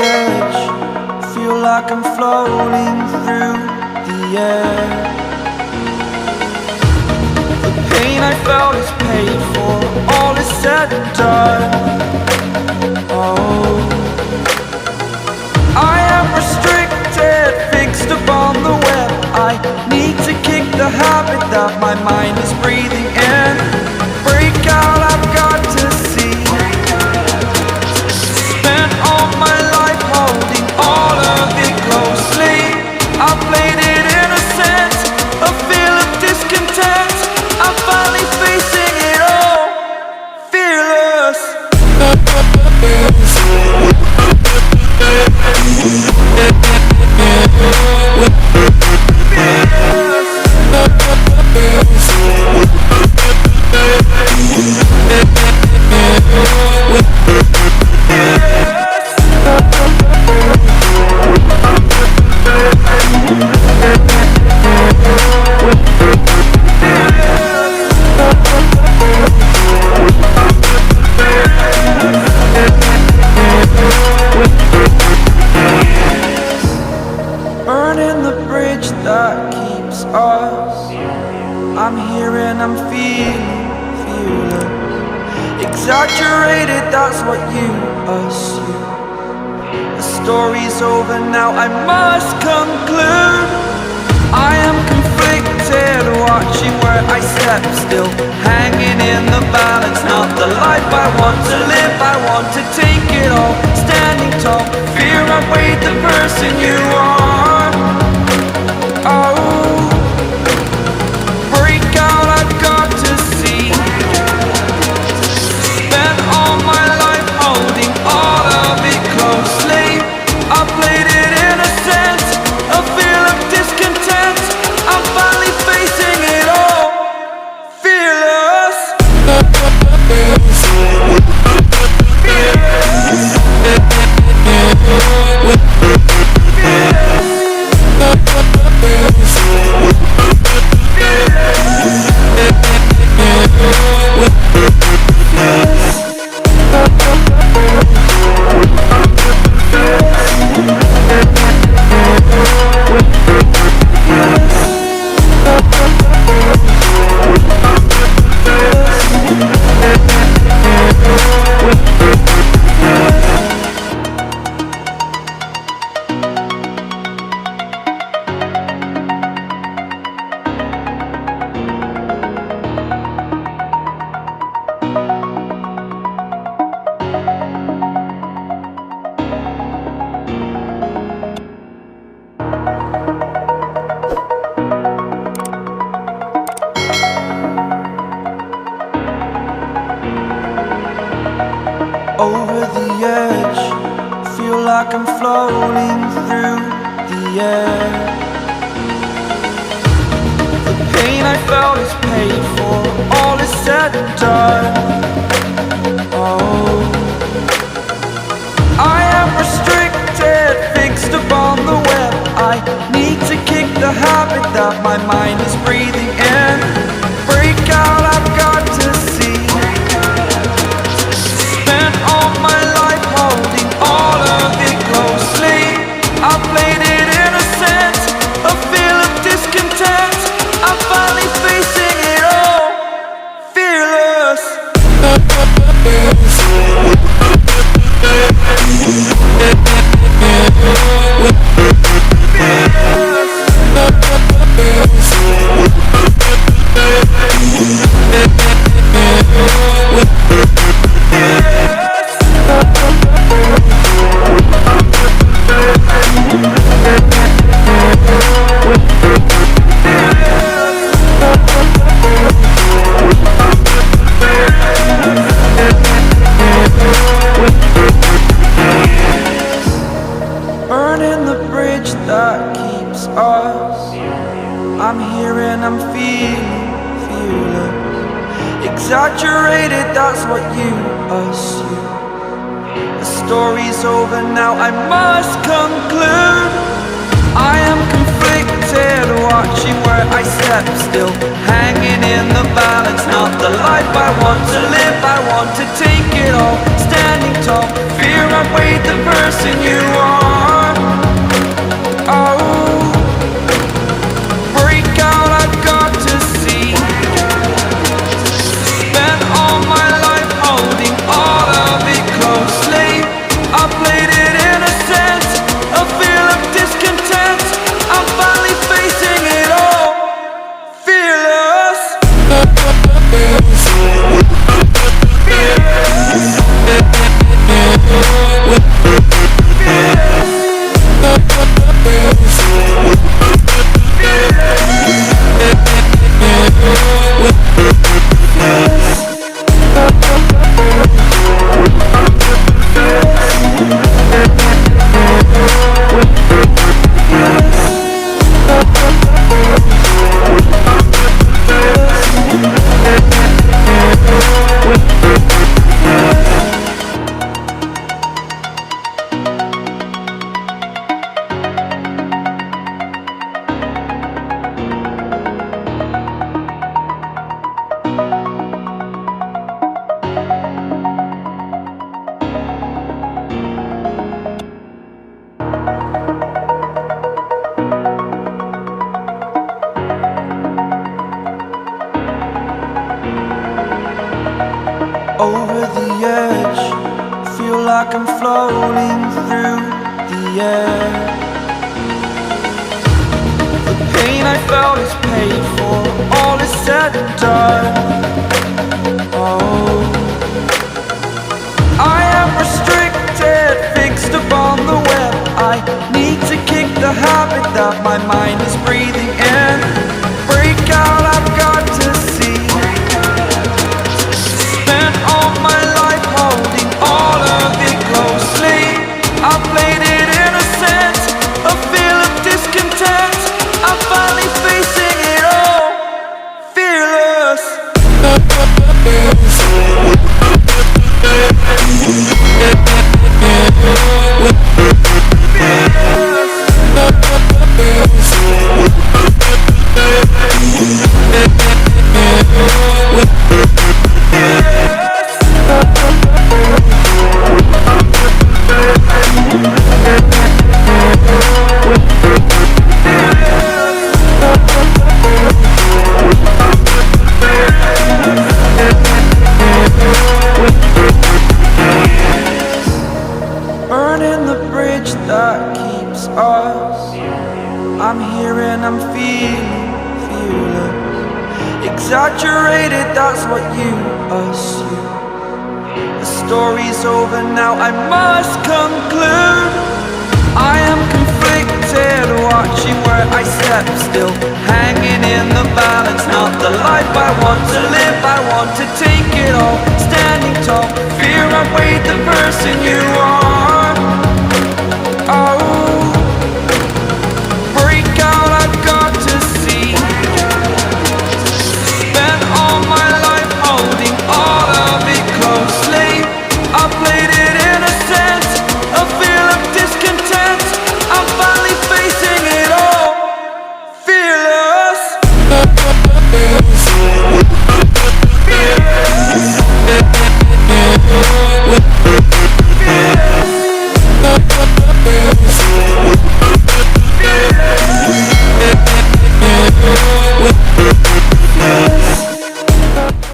edge, feel like I'm floating through the air. The pain I felt is paid for, all is said and done. Oh, I am restricted, fixed upon the web. I need to kick the habit that my mind is breathing in. Break out, I've got to see. Spent all my life holding all of it closely. I played it innocent, a feel of discontent. I'm finally facing it all, fearless. Burning the bridge that keeps us. I'm here and I'm fearless. Exaggerated, that's what you assume. The story's over now, I must conclude. I am conflicted, watching where I step still, hanging in the balance. Not the life I want to live, I want to take it all. Standing tall, fear outweighed the person you are. Oh, break out, I've got to see. Spent all my life holding all of it closely. I played it innocent, a feel of discontent. I'm finally facing it all, fearless. Over the edge, feel like I'm floating through the air. The pain I felt is paid for, all is said and done. Oh, I am restricted, fixed upon the web. I need to kick the habit that my mind is breathing in. Break out, I've got to see. Spent all my life holding all of it closely. I played it innocent, a feel of discontent. I'm finally facing it all, fearless. Burning the bridge that keeps us. I'm here and I'm fearless. Exaggerated, that's what you assume. The story's over now, I must conclude. I am conflicted, watching where I step still, hanging in the balance. Not the life I want to live, I want to take it all. Standing tall, fear outweighed the person you are. Oh, break out, I've got to see. Spent all my life holding all of it closely. I played it innocent, a feel of discontent. I'm finally facing it all, fearless. Over the edge, feel like I'm floating through the air. The pain I felt is paid for, all is said and done. Oh, I am restricted, fixed upon the web. I need to kick the habit that my mind is breathing in. Break out, I've got to see. All of it closely, I played it innocent, a feel of discontent. I'm finally facing it all, fearless. Burning the bridge that keeps us. I'm here and I'm feeling fearless. Exaggerated, that's what you assume. The story's over now, I must conclude. I am conflicted, watching where I step still, hanging in the balance. Not the life I want to live, I want to take it all. Standing tall, fear outweighed the person you are.